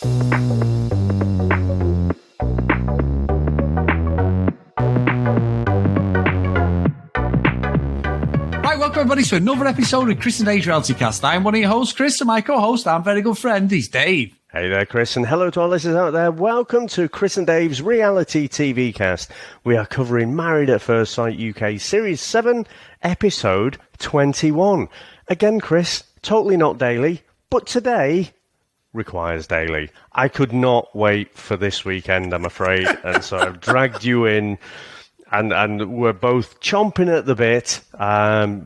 Right, welcome everybody to another episode of Chris and Dave's Reality Cast. I'm one of your hosts, Chris, and my co-host, our very good friend, is Dave. Hey there, Chris, and hello to our listeners out there. Welcome to Chris and Dave's Reality TV Cast. We are covering Married at First Sight UK Series 7, Episode 21. Again, Chris, totally not daily, but today requires daily. I could not wait for this weekend, I'm afraid, and so I've dragged you in, and we're both chomping at the bit,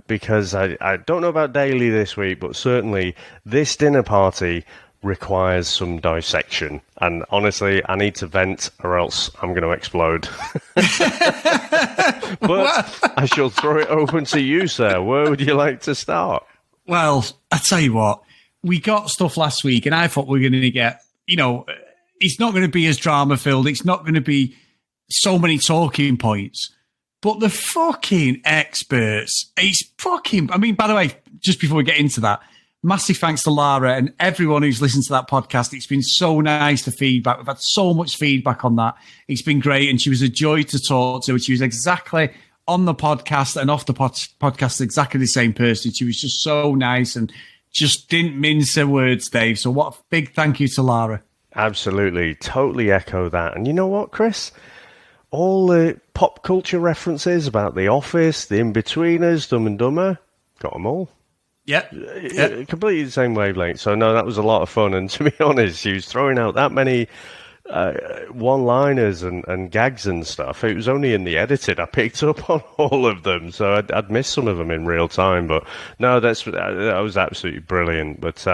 because I don't know about daily this week, but certainly this dinner party requires some dissection, and honestly I need to vent or else I'm going to explode. But I shall throw it open to you, sir. Where would you like to start? Well, I tell you what, we got stuff last week and I thought we were going to get, it's not going to be as drama filled, it's not going to be so many talking points, but the fucking experts, by the way, just before we get into that, massive thanks to Lara and everyone who's listened to that podcast. It's been so nice, the feedback. We've had so much feedback on that. It's been great. And she was a joy to talk to. She was exactly on the podcast and off the podcast, exactly the same person. She was just so nice and just didn't mince her words, Dave. So what a big thank you to Lara. Absolutely. Totally echo that. And you know what, Chris? All the pop culture references about The Office, The In-Betweeners, Dumb and Dumber, got them all. Yep. Completely the same wavelength. So, no, that was a lot of fun. And to be honest, she was throwing out that many one-liners and gags and stuff. It was only in the edited I picked up on all of them. So I'd missed some of them in real time. But, no, that was absolutely brilliant. But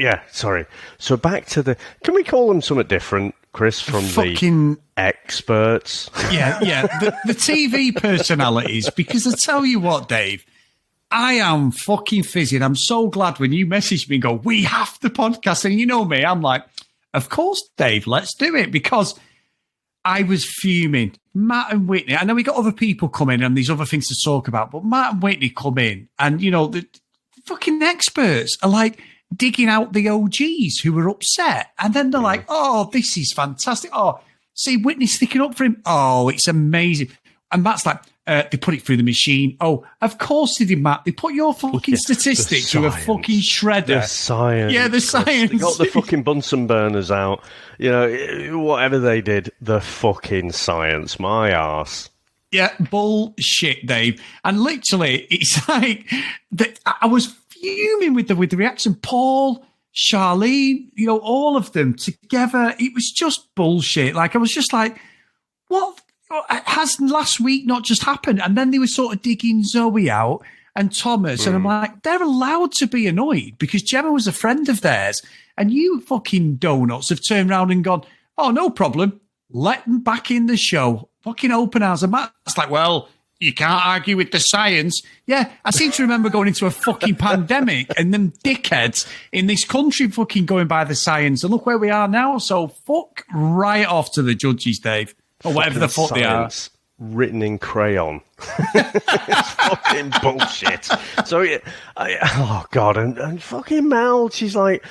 yeah, sorry. So back to can we call them something different, Chris, from the experts? Yeah. The TV personalities. Because I tell you what, Dave, I am fucking fizzing. I'm so glad when you messaged me and go, we have the podcast. And you know me, I'm like, of course, Dave, let's do it. Because I was fuming. Matt and Whitney, I know we got other people come in and these other things to talk about, but Matt and Whitney come in and, the fucking experts are like digging out the OGs who were upset. And then they're like, oh, this is fantastic. Oh, see, Whitney's sticking up for him. Oh, it's amazing. And Matt's like, they put it through the machine. Oh, of course they did, Matt. They put your fucking statistics through a fucking shredder. The science. Yeah, the science. They got the fucking Bunsen burners out. Whatever they did, the fucking science. My arse. Yeah, bullshit, Dave. And literally, it's like, I was fuming with the reaction. Paul, Charlene, all of them together. It was just bullshit. Like, I was just like, what? Has last week not just happened? And then they were sort of digging Zoe out and Thomas. And I'm like, they're allowed to be annoyed because Gemma was a friend of theirs. And you fucking donuts have turned around and gone, oh, no problem. Let them back in the show. Fucking open house. And Matt's like, well, you can't argue with the science. Yeah, I seem to remember going into a fucking pandemic and them dickheads in this country fucking going by the science. And look where we are now. So fuck right off to the judges, Dave. Or whatever the fuck they are. Written in crayon. It's fucking bullshit. So, oh, God. And fucking Mel, she's like,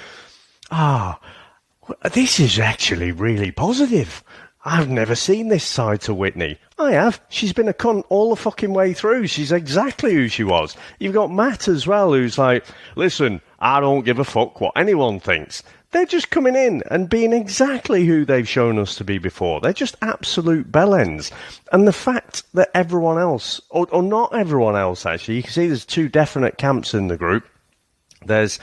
this is actually really positive. I've never seen this side to Whitney. I have. She's been a cunt all the fucking way through. She's exactly who she was. You've got Matt as well, who's like, listen, I don't give a fuck what anyone thinks. They're just coming in and being exactly who they've shown us to be before. They're just absolute bellends. And the fact that everyone else, or not everyone else actually, you can see there's two definite camps in the group. There's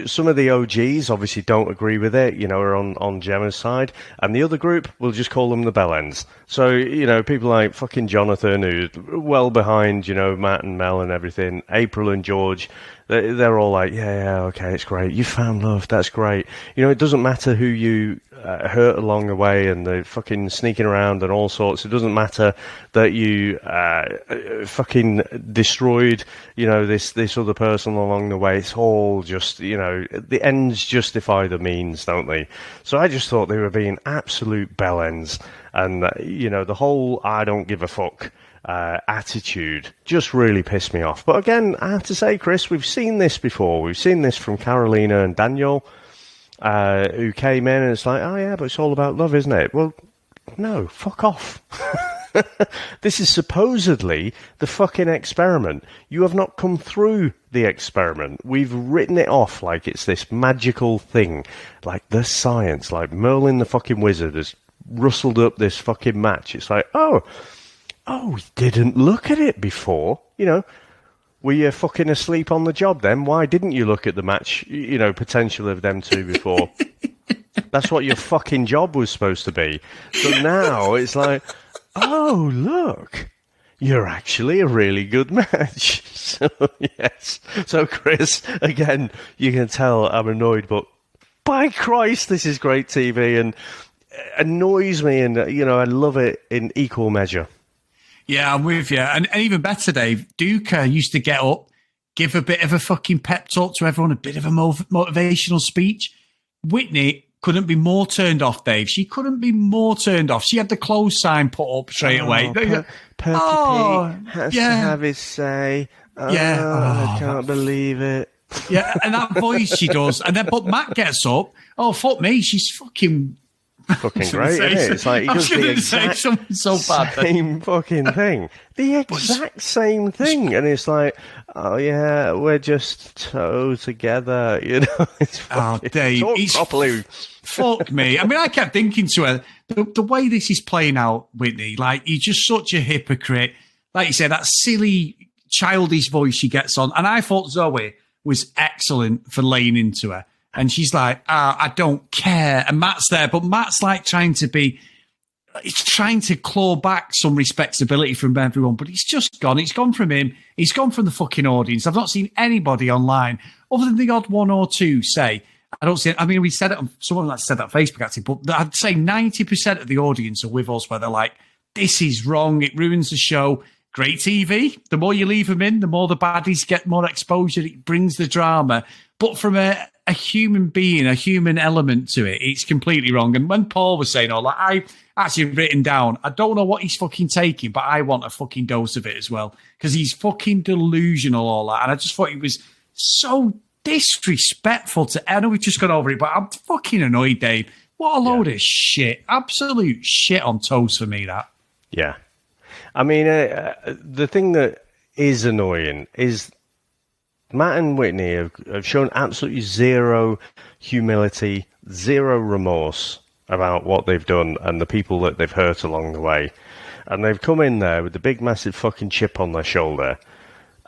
some of the OGs obviously don't agree with it, are on Gemma's side. And the other group, we'll just call them the bellends. So, people like fucking Jonathan, who's well behind, Matt and Mel and everything. April and George, they're all like, yeah, okay, it's great. You found love, that's great. It doesn't matter who you hurt along the way and the fucking sneaking around and all sorts. It doesn't matter that you fucking destroyed, this other person along the way. It's all just, the ends justify the means, don't they? So I just thought they were being absolute bellends. And, the whole I don't give a fuck attitude just really pissed me off. But again, I have to say, Chris, we've seen this before. We've seen this from Carolina and Daniel. who came in and it's like, oh yeah, but it's all about love, isn't it? Well, no, fuck off. This is supposedly the fucking experiment. You have not come through the experiment. We've written it off like it's this magical thing, like the science, like Merlin the fucking wizard has rustled up this fucking match. It's like, oh, we didn't look at it before. Were you fucking asleep on the job then? Why didn't you look at the match, potential of them two before? That's what your fucking job was supposed to be. So now it's like, oh, look, you're actually a really good match. So, yes. So, Chris, again, you can tell I'm annoyed, but by Christ, this is great TV and annoys me, and, I love it in equal measure. Yeah, I'm with you. And even better, Dave, Duca used to get up, give a bit of a fucking pep talk to everyone, a bit of a motivational speech. Whitney couldn't be more turned off, Dave. She couldn't be more turned off. She had the close sign put up straight away. Perky Pete has to have his say. I can't believe it. Yeah, and that voice she does. And then, but Matt gets up. Oh, fuck me. She's fucking great, isn't it? It's like he does the exact same fucking thing. The exact same thing. And it's like, oh yeah, we're just together, It's fucking, Dave, talk properly. Fuck me. I mean, I kept thinking to her, the way this is playing out, Whitney, like, you're just such a hypocrite. Like you said, that silly, childish voice she gets on. And I thought Zoe was excellent for laying into her. And she's like, I don't care. And Matt's there, but Matt's like trying to claw back some respectability from everyone, but it's just gone. It's gone from him. He's gone from the fucking audience. I've not seen anybody online, other than the odd one or two, say, I don't see it. I mean, we said it, someone like said that on Facebook, actually, but I'd say 90% of the audience are with us where they're like, this is wrong. It ruins the show. Great TV. The more you leave them in, the more the baddies get more exposure. It brings the drama. But from a human being, a human element to it, it's completely wrong. And when Paul was saying all that, I actually written down, I don't know what he's fucking taking, but I want a fucking dose of it as well. Because he's fucking delusional, all that. And I just thought he was so disrespectful to, I know we've just got over it, but I'm fucking annoyed, Dave. What a load of shit. Absolute shit on toast for me, that. Yeah. I mean, the thing that is annoying is Matt and Whitney have shown absolutely zero humility, zero remorse about what they've done and the people that they've hurt along the way. And they've come in there with the big, massive fucking chip on their shoulder.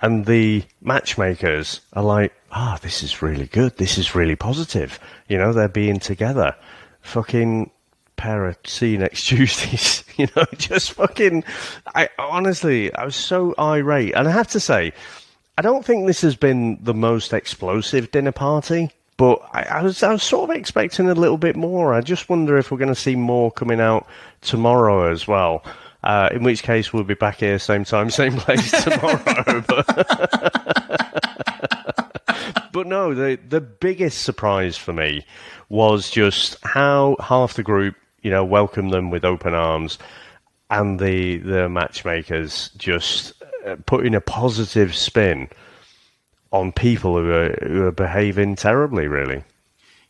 And the matchmakers are like, this is really good. This is really positive. They're being together. Fucking pair of see you next Tuesdays. Just fucking... I was so irate. And I have to say, I don't think this has been the most explosive dinner party, but I was sort of expecting a little bit more. I just wonder if we're going to see more coming out tomorrow as well. In which case, we'll be back here, same time, same place tomorrow. But no, the biggest surprise for me was just how half the group, welcomed them with open arms, and the matchmakers just putting a positive spin on people who are behaving terribly, really.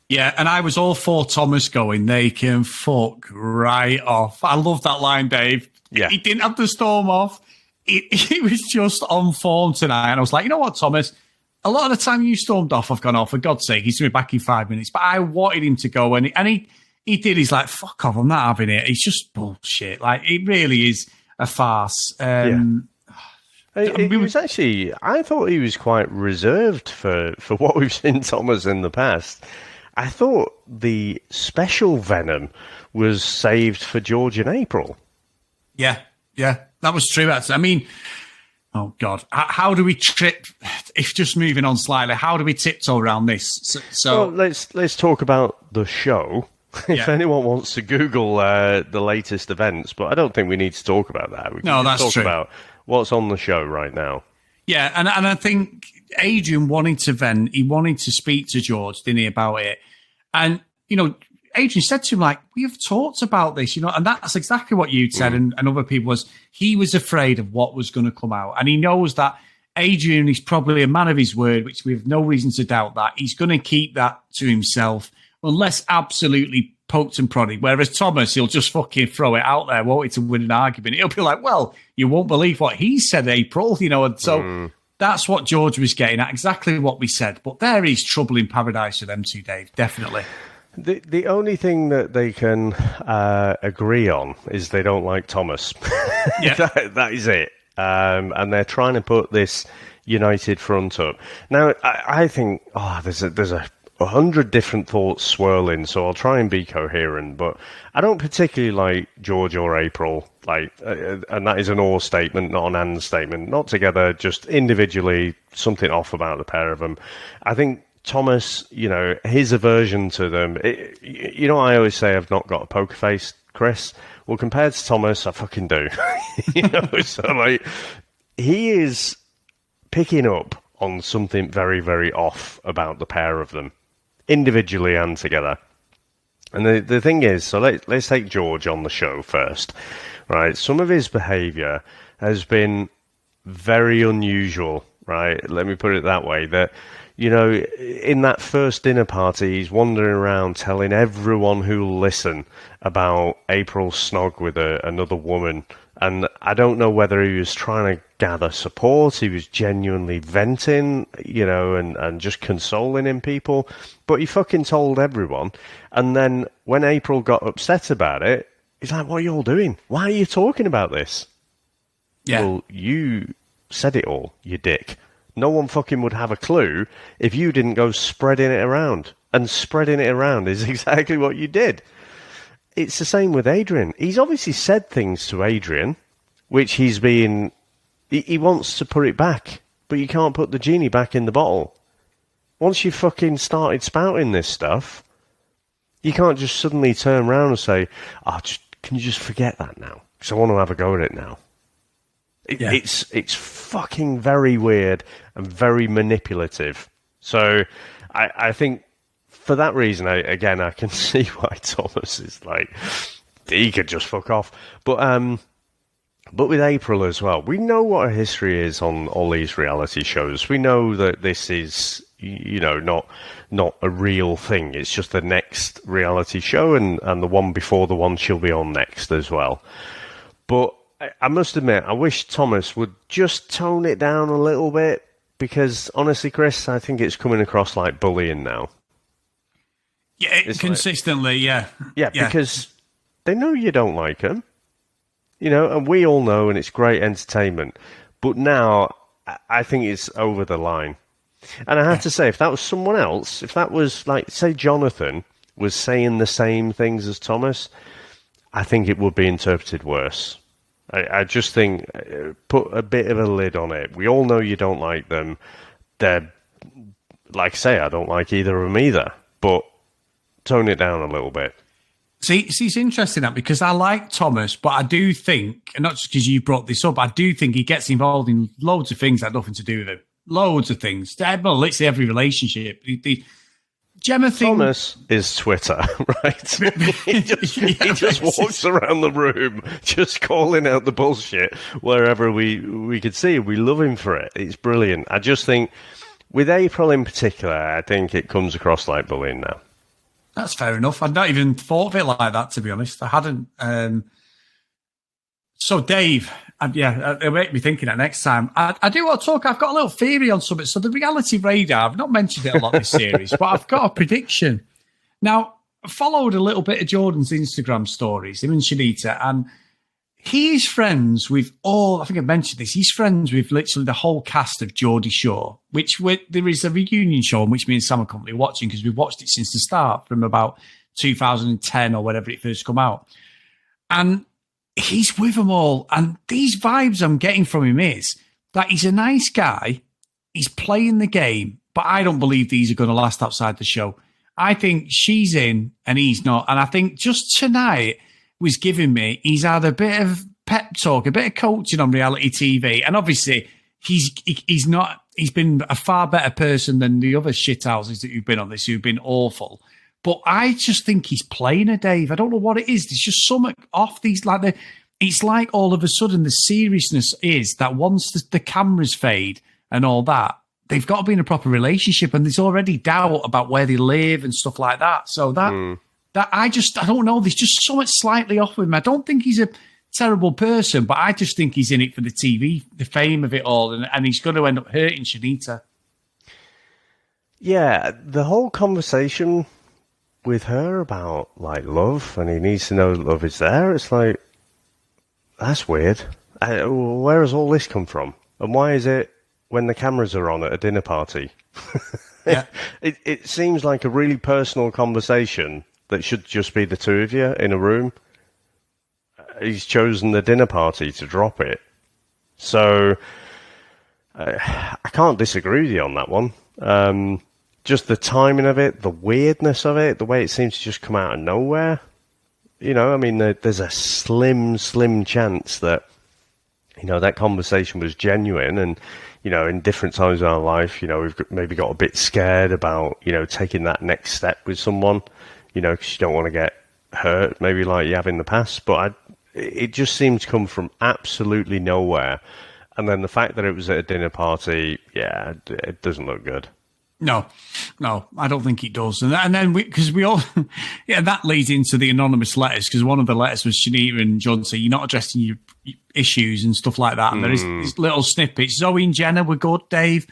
Yeah, and I was all for Thomas going, they can fuck right off. I love that line, Dave. Yeah. He didn't have to storm off. He was just on form tonight. And I was like, you know what, Thomas? A lot of the time you stormed off, I've gone, oh, for God's sake, he's going to be back in 5 minutes. But I wanted him to go, and he did. He's like, fuck off, I'm not having it. It's just bullshit. Like, it really is a farce. It was actually, I thought he was quite reserved for what we've seen Thomas in the past. I thought the special venom was saved for George and April. Yeah, that was true. I mean, oh God, how do we trip? If just moving on slightly, how do we tiptoe around this? So well, let's talk about the show. If anyone wants to Google the latest events, but I don't think we need to talk about that. We can that's talk true. About what's on the show right now. Yeah, and I think Adrian wanted to vent. He wanted to speak to George, didn't he, about it? And, Adrian said to him, like, we have talked about this, and that's exactly what you'd said and other people was he was afraid of what was going to come out. And he knows that Adrian is probably a man of his word, which we have no reason to doubt that. He's going to keep that to himself unless absolutely poked and prodded. Whereas Thomas, he'll just fucking throw it out there, won't he, to win an argument. He'll be like, well, you won't believe what he said, April, and so that's what George was getting at, exactly what we said. But there is trouble in paradise for them two, Dave, definitely. The only thing that they can agree on is they don't like Thomas. Yeah. that is it. And they're trying to put this united front up. Now, I think there's a 100 different thoughts swirling, so I'll try and be coherent. But I don't particularly like George or April, and that is an or statement, not an and statement. Not together, just individually, something off about the pair of them. I think Thomas, his aversion to them, I always say I've not got a poker face, Chris. Well, compared to Thomas, I fucking do. So he is picking up on something very, very off about the pair of them, individually and together. And the thing is, so let's take George on the show first, right? Some of his behaviour has been very unusual, right? Let me put it that way, that in that first dinner party, he's wandering around telling everyone who'll listen about April's snog with another woman. And I don't know whether he was trying to gather support, he was genuinely venting, and just consoling in people. But he fucking told everyone. And then when April got upset about it, he's like, what are you all doing? Why are you talking about this? Yeah. Well, you said it all, you dick. No one fucking would have a clue if you didn't go spreading it around. And spreading it around is exactly what you did. It's the same with Adrian. He's obviously said things to Adrian, which he wants to put it back, but you can't put the genie back in the bottle. Once you fucking started spouting this stuff, you can't just suddenly turn around and say, can you just forget that now? Because I want to have a go at it now. It's fucking very weird and very manipulative. So I think for that reason, I can see why Thomas is like, he could just fuck off. But with April as well, we know what her history is on all these reality shows. We know that this is, not a real thing. It's just the next reality show and the one before the one she'll be on next as well. But I must admit, I wish Thomas would just tone it down a little bit, because honestly, Chris, I think it's coming across like bullying now. Yeah, it's consistently, yeah, because they know you don't like them, and we all know, and it's great entertainment. But now, I think it's over the line. And I have to say, if that was someone else, if that was, say Jonathan was saying the same things as Thomas, I think it would be interpreted worse. I just think, put a bit of a lid on it. We all know you don't like them. They're, like I say, I don't like either of them either. But tone it down a little bit. See, it's interesting that, because I like Thomas, but I do think, and not just because you brought this up, I do think he gets involved in loads of things that have nothing to do with him. Loads of things. Well, literally every relationship. The Gemma thing. Thomas is Twitter, right? he just walks around the room, just calling out the bullshit wherever we could see. We love him for it. It's brilliant. I just think, with April in particular, I think it comes across like bullying now. That's fair enough. I'd not even thought of it like that, to be honest. I hadn't. So, Dave, it'll make me thinking that next time. I do want to talk. I've got a little theory on something. So, the reality radar, I've not mentioned it a lot this series, but I've got a prediction. Now, I followed a little bit of Jordan's Instagram stories, him and Shanita, and he's friends with I think I mentioned this, he's friends with literally the whole cast of Geordie Shore, there is a reunion show on which me and Sam are currently watching, because we've watched it since the start, from about 2010 or whenever it first come out. And he's with them all. And these vibes I'm getting from him is that he's a nice guy, he's playing the game, but I don't believe these are going to last outside the show. I think she's in and he's not. And I think just tonight was giving me, he's had a bit of pep talk, a bit of coaching on reality TV. And obviously he's been a far better person than the other shithouses that you've been on this, who've been awful. But I just think he's playing a Dave. I don't know what it is. There's just something off these, it's like all of a sudden the seriousness is that once the cameras fade and all that, they've got to be in a proper relationship, and there's already doubt about where they live and stuff like that. So that I don't know. There's just so much slightly off with him. I don't think he's a terrible person, but I just think he's in it for the TV, the fame of it all, and he's going to end up hurting Shanita. Yeah, the whole conversation with her about like love, and he needs to know love is there. It's like, that's weird. Where has all this come from? And why is it when the cameras are on at a dinner party? Yeah. It seems like a really personal conversation that should just be the two of you in a room. He's chosen the dinner party to drop it. So I can't disagree with you on that one. Just the timing of it, the weirdness of it, the way it seems to just come out of nowhere. You know, I mean, there's a slim chance that, you know, that conversation was genuine, and, you know, in different times in our life, you know, we've maybe got a bit scared about, you know, taking that next step with someone, you know, because you don't want to get hurt, maybe like you have in the past. But it just seemed to come from absolutely nowhere. And then the fact that it was at a dinner party, yeah, it doesn't look good. No, I don't think it does. And then because we all, yeah, that leads into the anonymous letters, because one of the letters was Shanita and John saying, you're not addressing your issues and stuff like that. And there is these little snippets. Zoe and Jenna were good, Dave.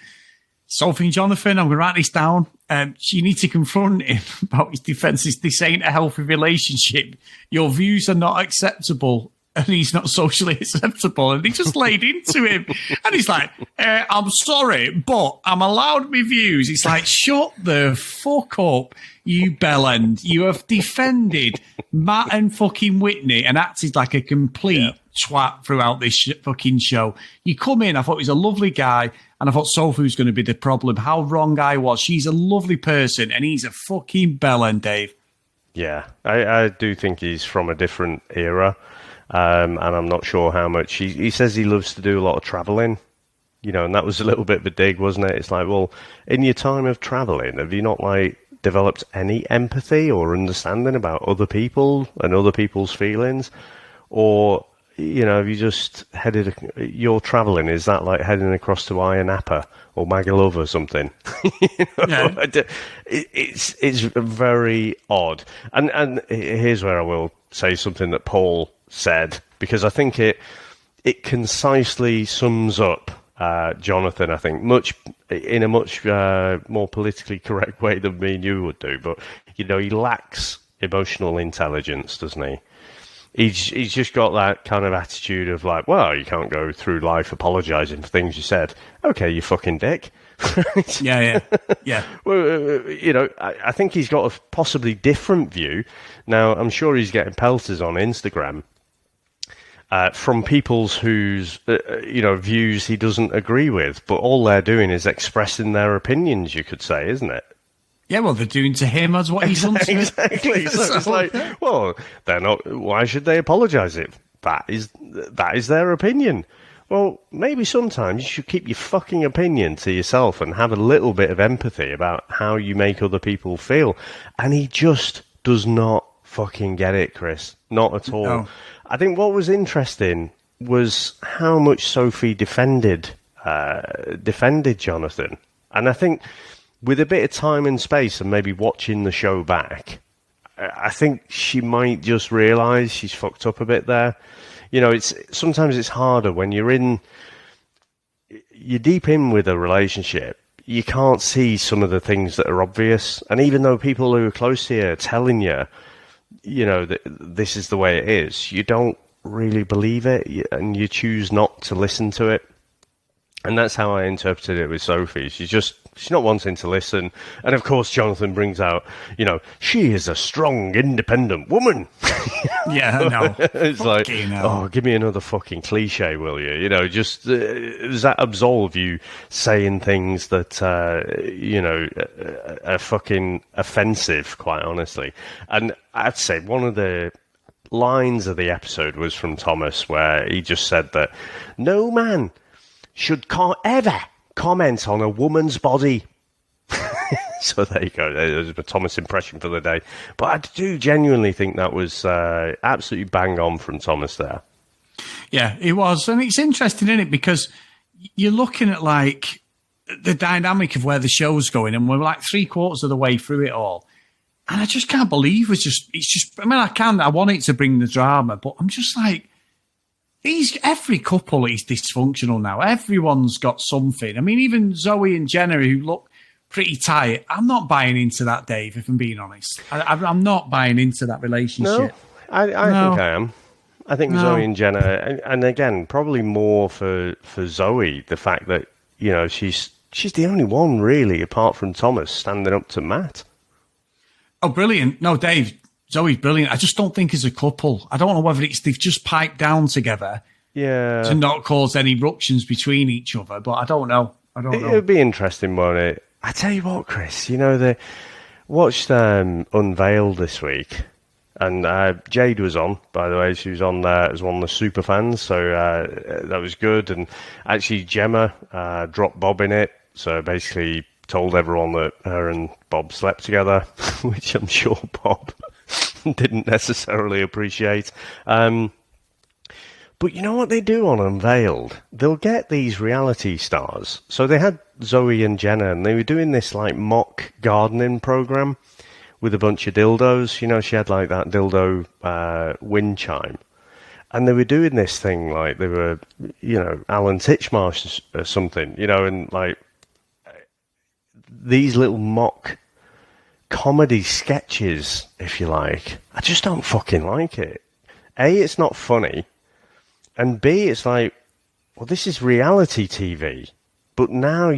Sophie and Jonathan, I'm going to write this down. You need to confront him about his defences. This ain't a healthy relationship. Your views are not acceptable. And he's not socially acceptable. And he just laid into him. And he's like, I'm sorry, but I'm allowed my views. It's like, shut the fuck up, you bellend. You have defended Matt and fucking Whitney and acted like a complete twat throughout this fucking show. You come in, I thought he was a lovely guy, and I thought Sophie was going to be the problem. How wrong I was. She's a lovely person, and he's a fucking bellend, Dave. Yeah, I do think he's from a different era. And I'm not sure how much. He says he loves to do a lot of travelling, you know, and that was a little bit of a dig, wasn't it? It's like, well, in your time of travelling, have you not, like, developed any empathy or understanding about other people and other people's feelings? Or, you know, have you just your travelling, is that like heading across to Ayia Napa or Magaluf or something? You know, yeah. It's very odd. And here's where I will say something that Paul said, because I think it concisely sums up Jonathan, I think, in a much more politically correct way than me and you would do. But, you know, he lacks emotional intelligence, doesn't he? He's just got that kind of attitude of like, well, you can't go through life apologising for things you said. Okay, you fucking dick. Yeah. Well, you know, I think he's got a possibly different view. Now, I'm sure he's getting pelters on Instagram from people's whose, you know, views he doesn't agree with. But all they're doing is expressing their opinions, you could say, isn't it? Yeah, well, they're doing to him as what he's done to Exactly. So it's like, well, they're not. Why should they apologise? That is their opinion. Well, maybe sometimes you should keep your fucking opinion to yourself and have a little bit of empathy about how you make other people feel. And he just does not fucking get it, Chris. Not at all. No. I think what was interesting was how much Sophie defended Jonathan. And I think with a bit of time and space and maybe watching the show back, I think she might just realise she's fucked up a bit there. You know, sometimes it's harder when you're deep in with a relationship. You can't see some of the things that are obvious. And even though people who are close to you are telling you, you know, that this is the way it is, you don't really believe it, and you choose not to listen to it. And that's how I interpreted it with Sophie. She's not wanting to listen. And of course, Jonathan brings out, you know, she is a strong, independent woman. Yeah, I know. It's like, oh, give me another fucking cliche, will you? You know, just does that absolve you saying things that, you know, are fucking offensive, quite honestly. And I'd say one of the lines of the episode was from Thomas, where he just said that no man should ever comment on a woman's body. So there you go. There's a Thomas impression for the day. But I do genuinely think that was absolutely bang on from Thomas there. Yeah, it was. And it's interesting, isn't it? Because you're looking at, like, the dynamic of where the show's going, and we're like 3/4 of the way through it all. And I just can't believe it's just, I mean, I want it to bring the drama, but I'm just like, every couple is dysfunctional now. Everyone's got something. I mean, even Zoe and Jenna, who look pretty tight, I'm not buying into that, Dave, if I'm being honest. I'm not buying into that relationship. No, I think I am. I think Zoe and Jenna, and again, probably more for Zoe, the fact that, you know, she's the only one really, apart from Thomas, standing up to Matt. Oh, brilliant. No, Dave, Zoe's brilliant. I just don't think as a couple. I don't know whether they've just piped down together to not cause any eruptions between each other, but I don't know. It would be interesting, won't it? I tell you what, Chris, you know, they watched Unveiled this week, and Jade was on, by the way. She was on there as one of the super fans, so that was good. And actually, Gemma dropped Bob in it, so basically told everyone that her and Bob slept together, which I'm sure Bob didn't necessarily appreciate. But you know what they do on Unveiled? They'll get these reality stars. So they had Zoe and Jenna, and they were doing this like mock gardening program with a bunch of dildos. You know, she had like that dildo wind chime. And they were doing this thing like they were, you know, Alan Titchmarsh or something, you know, and like these little mock comedy sketches, if you like. I just don't fucking like it. A, it's not funny. And B, it's like, well, this is reality TV. But now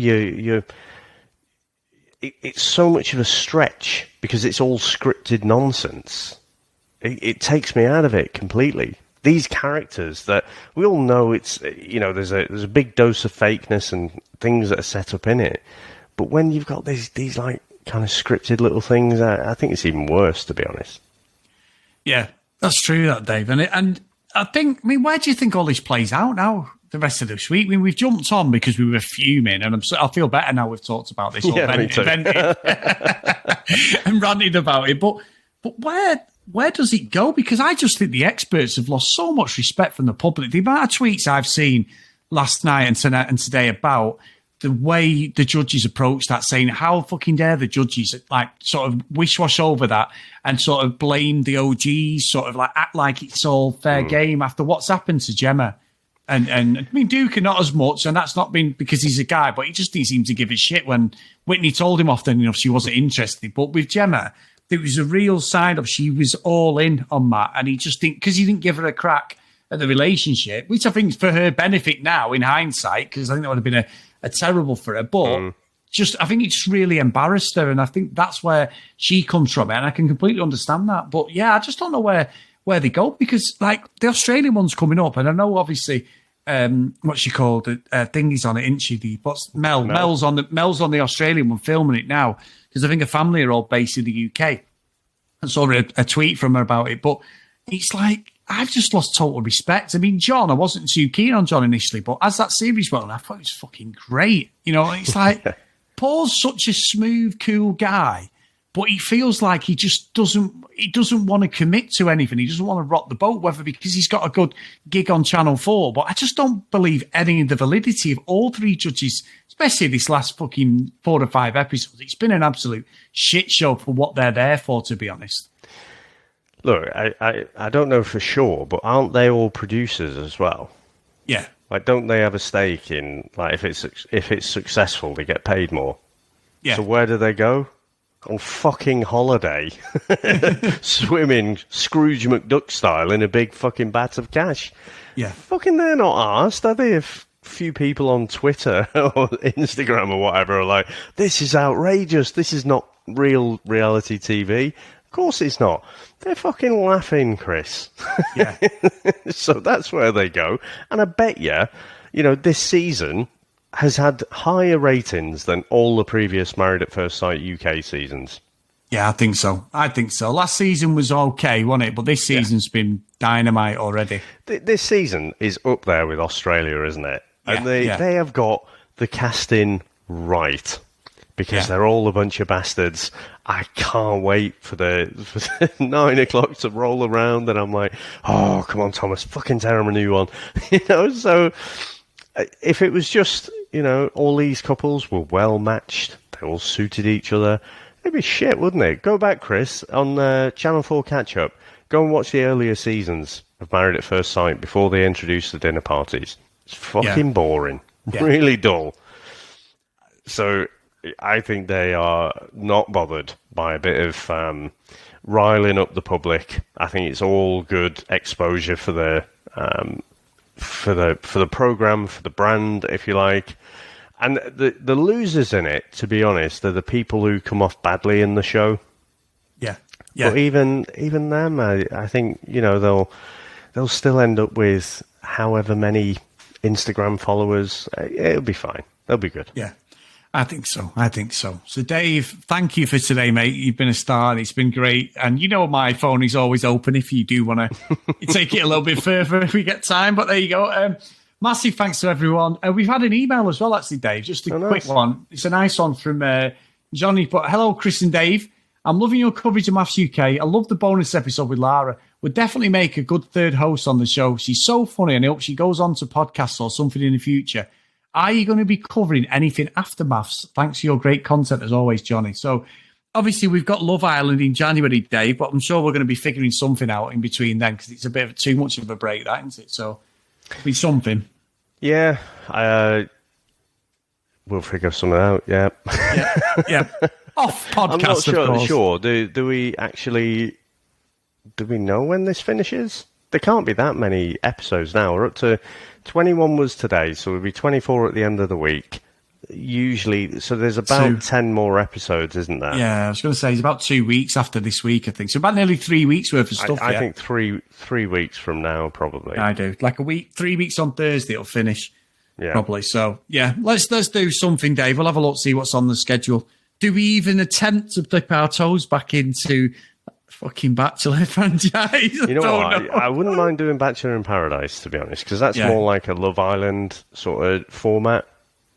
it's so much of a stretch because it's all scripted nonsense. It takes me out of it completely. These characters that we all know, it's, you know, there's a big dose of fakeness and things that are set up in it. But when you've got these like kind of scripted little things, I think it's even worse, to be honest. Yeah, that's true, that, Dave. And I think, I mean, where do you think all this plays out now, the rest of this week? I mean, we've jumped on because we were fuming, and I feel better now we've talked about this, vented and ranted about it. But where does it go? Because I just think the experts have lost so much respect from the public. The amount of tweets I've seen last night and today about the way the judges approach that, saying how fucking dare the judges like sort of wish-wash over that and sort of blame the OGs, sort of like act like it's all fair game after what's happened to Gemma. And I mean, Duke not as much, and that's not been because he's a guy, but he just didn't seem to give a shit when Whitney told him often enough she wasn't interested. But with Gemma, there was a real side of she was all in on Matt, and he just didn't, because he didn't give her a crack at the relationship, which I think is for her benefit now in hindsight, because I think that would have been a terrible for her. But I think it just really embarrassed her, and I think that's where she comes from, and I can completely understand that. But yeah, I just don't know where they go, because like the Australian one's coming up, and I know obviously what's she called? Thingy's on it, isn't she? Mel. Mel's on the Australian one, filming it now, because I think her family are all based in the UK. I saw a tweet from her about it, but it's like, I've just lost total respect. I mean, John, I wasn't too keen on John initially, but as that series went on, I thought it was fucking great. You know, it's like, Paul's such a smooth, cool guy, but he feels like he just doesn't want to commit to anything. He doesn't want to rock the boat, whether because he's got a good gig on Channel 4. But I just don't believe any of the validity of all three judges, especially this last fucking 4 to 5 episodes. It's been an absolute shit show for what they're there for, to be honest. Look, I don't know for sure, but aren't they all producers as well? Yeah. Like, don't they have a stake in, like, if it's successful, they get paid more? Yeah. So where do they go? On fucking holiday, swimming Scrooge McDuck style in a big fucking vat of cash. Yeah. Fucking they're not arsed, are they? If few people on Twitter or Instagram or whatever are like, this is outrageous, this is not real reality TV. Of course it's not. They're fucking laughing, Chris. Yeah. So that's where they go. And I bet you know, this season has had higher ratings than all the previous Married at First Sight UK seasons. Yeah, I think so. Last season was okay, wasn't it? But this season's been dynamite already. This season is up there with Australia, isn't it? And they have got the casting right, because they're all a bunch of bastards. I can't wait for the 9 o'clock to roll around, and I'm like, oh, come on, Thomas, fucking tell him a new one. You know, so if it was just, all these couples were well matched, they all suited each other, it'd be shit, wouldn't it? Go back, Chris, on Channel 4 catch-up. Go and watch the earlier seasons of Married at First Sight before they introduced the dinner parties. It's fucking boring. Yeah. Really dull. So I think they are not bothered by a bit of riling up the public. I think it's all good exposure for the program, for the brand, if you like. And the losers in it, to be honest, are the people who come off badly in the show. Yeah. But even them, I think they'll still end up with however many Instagram followers. It'll be fine. They'll be good. Yeah, I think so. So, Dave, thank you for today, mate. You've been a star. It's been great. And my phone is always open if you do want to take it a little bit further if we get time. But there you go. Massive thanks to everyone. We've had an email as well, actually, Dave. Just a quick one. It's a nice one from Johnny. But hello, Chris and Dave. I'm loving your coverage of Maths UK. I love the bonus episode with Lara. Would definitely make a good third host on the show. She's so funny, and I hope she goes on to podcasts or something in the future. Are you going to be covering anything after Maths? Thanks for your great content as always, Johnny. So obviously we've got Love Island in January, Dave, but I'm sure we're going to be figuring something out in between then because it's a bit of too much of a break, that, isn't it? So it'll be something. Yeah, we'll figure something out. Yeah. Yeah. Off podcast, I'm not of course. sure. Do we actually? Do we know when this finishes? There can't be that many episodes now. We're up to 21 was today, so we'll be 24 at the end of the week. Usually, so there's about 10 more episodes, isn't there? Yeah, I was going to say it's about 2 weeks after this week, I think. So about nearly 3 weeks worth of stuff. I think three weeks from now, probably. I do. Like a week, 3 weeks on Thursday, it'll finish. Yeah. Probably. So yeah, let's do something, Dave. We'll have a look, see what's on the schedule. Do we even attempt to dip our toes back into fucking Bachelor franchise? You know what? I wouldn't mind doing Bachelor in Paradise, to be honest, because that's more like a Love Island sort of format.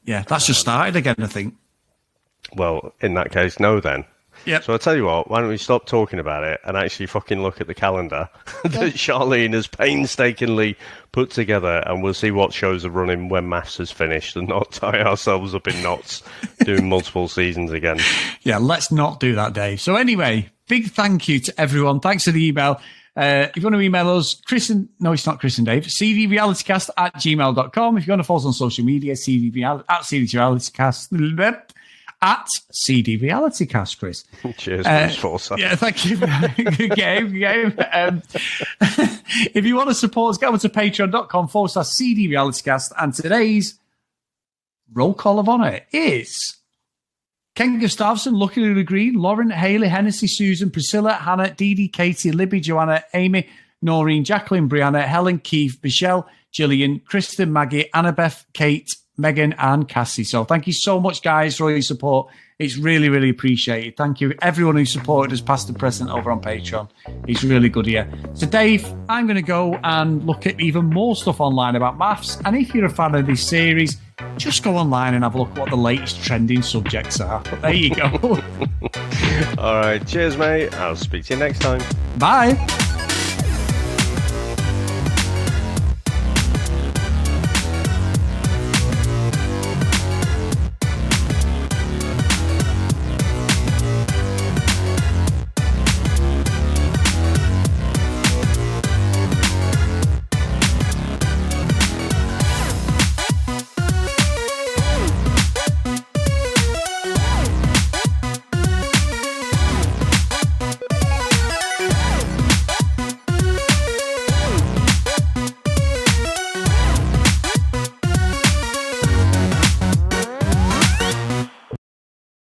Yeah, that's just started again, I think. Well, in that case, no then. Yep. So I'll tell you what, why don't we stop talking about it and actually fucking look at the calendar that Charlene has painstakingly put together, and we'll see what shows are running when Maths is finished and not tie ourselves up in knots doing multiple seasons again. Yeah, let's not do that, Dave. So anyway, big thank you to everyone. Thanks for the email. If you want to email us, no, it's not Chris and Dave, cdrealitycast@gmail.com. If you want to follow us on social media, cdrealitycast. At CD Realitycast, Chris. Cheers, Chris Forsyth. Yeah, thank you. Good game. If you want to support us, go over to patreon.com/CD Realitycast. And today's roll call of honour is Ken Gustafsson, Lucky Lulu Green, Lauren, Hayley, Hennessy, Susan, Priscilla, Hannah, Dee Dee, Katie, Libby, Joanna, Amy, Noreen, Jacqueline, Brianna, Helen, Keith, Michelle, Gillian, Kristen, Maggie, Annabeth, Kate, Megan and Cassie. So thank you so much, guys, for all your support. It's really, really appreciated. Thank you, everyone who supported us past and present over on Patreon. It's really good here. So, Dave, I'm going to go and look at even more stuff online about Maths. And if you're a fan of this series, just go online and have a look at what the latest trending subjects are. But there you go. All right. Cheers, mate. I'll speak to you next time. Bye.